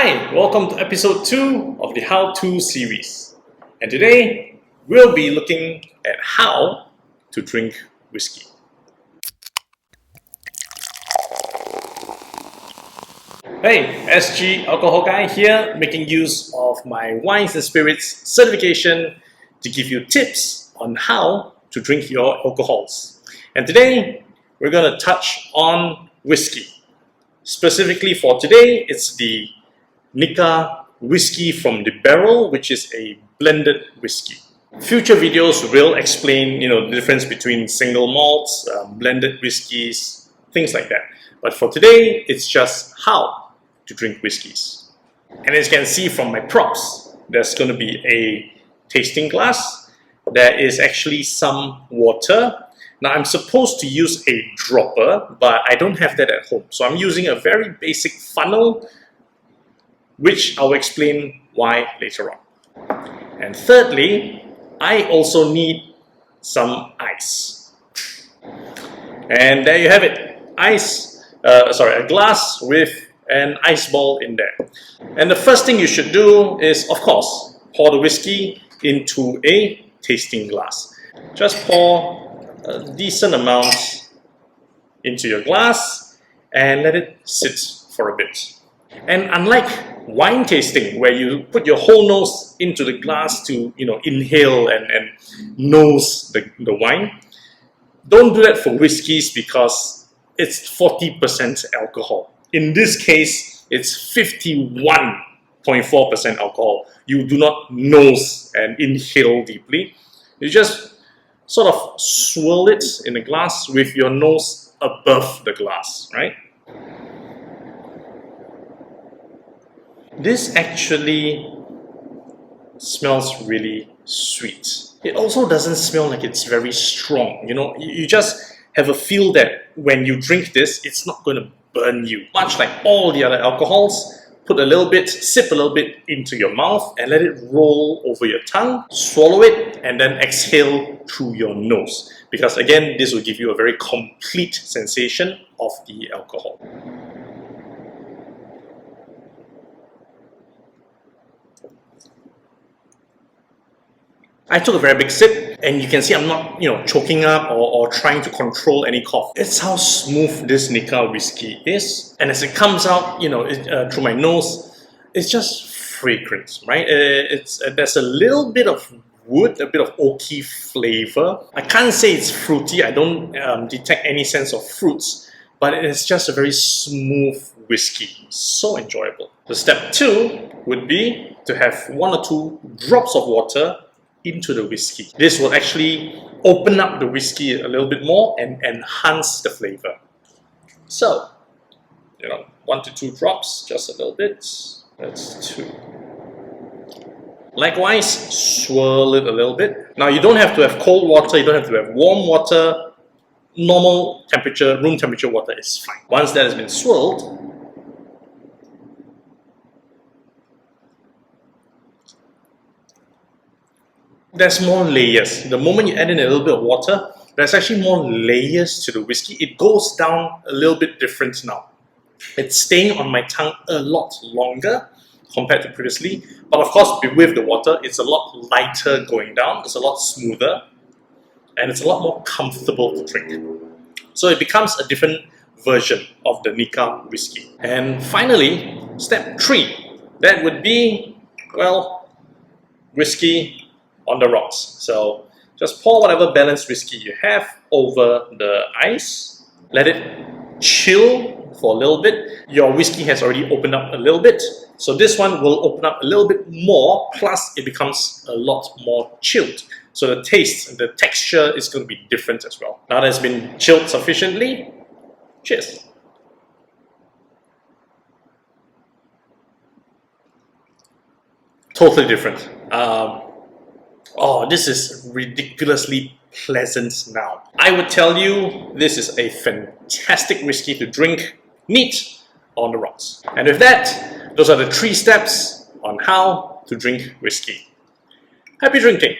Hi, welcome to episode 2 of the How To series. And today we'll be looking at how to drink whiskey. Hey, SG Alcohol Guy here, making use of my Wines and Spirits certification to give you tips on how to drink your alcohols. And today we're going to touch on whiskey. Specifically for today, it's the Nikka whiskey from the barrel, which is a blended whiskey. Future videos will explain, the difference between single malts, blended whiskeys, things like that. But for today, it's just how to drink whiskeys. And as you can see from my props, there's going to be a tasting glass. There is actually some water. Now I'm supposed to use a dropper, but I don't have that at home. So I'm using a very basic funnel, which I'll explain why later on. And thirdly, I also need some ice. And there you have it, a glass with an ice ball in there. And the first thing you should do is, of course, pour the whiskey into a tasting glass. Just pour a decent amount into your glass and let it sit for a bit. And unlike wine tasting, where you put your whole nose into the glass to inhale and nose the wine, don't do that for whiskeys because it's 40% alcohol. In this case, it's 51.4% alcohol. You do not nose and inhale deeply. You just sort of swirl it in the glass with your nose above the glass, right? This actually smells really sweet. It also doesn't smell like it's very strong. You just have a feel that when you drink this, it's not going to burn you. Much like all the other alcohols, put a little bit, sip a little bit into your mouth and let it roll over your tongue, swallow it, and then exhale through your nose. Because again, this will give you a very complete sensation of the alcohol. I took a very big sip, and you can see I'm not, choking up or trying to control any cough. It's how smooth this Nikka whiskey is, and as it comes out, through my nose, it's just fragrant, right? There's a little bit of wood, a bit of oaky flavor. I can't say it's fruity. I don't detect any sense of fruits, but it's just a very smooth whiskey. So enjoyable. So step 2 would be to have 1 or 2 drops of water into the whiskey. This will actually open up the whiskey a little bit more and enhance the flavor. So, 1 to 2 drops, just a little bit. That's 2. Likewise, swirl it a little bit. Now you don't have to have cold water, you don't have to have warm water. Normal temperature, room temperature water is fine. Once that has been swirled, there's more layers. The moment you add in a little bit of water, there's actually more layers to the whiskey. It goes down a little bit different now. It's staying on my tongue a lot longer compared to previously. But of course, with the water, it's a lot lighter going down. It's a lot smoother. And it's a lot more comfortable to drink. So it becomes a different version of the Nikka whiskey. And finally, step 3. That would be, whiskey on the rocks. So just pour whatever balanced whiskey you have over the ice. Let it chill for a little bit. Your whiskey has already opened up a little bit. So this one will open up a little bit more, plus it becomes a lot more chilled. So the taste, the texture is going to be different as well. Now that it's been chilled sufficiently, cheers. Totally different. This is ridiculously pleasant now. I would tell you this is a fantastic whiskey to drink neat on the rocks. And with that, those are the 3 steps on how to drink whiskey. Happy drinking!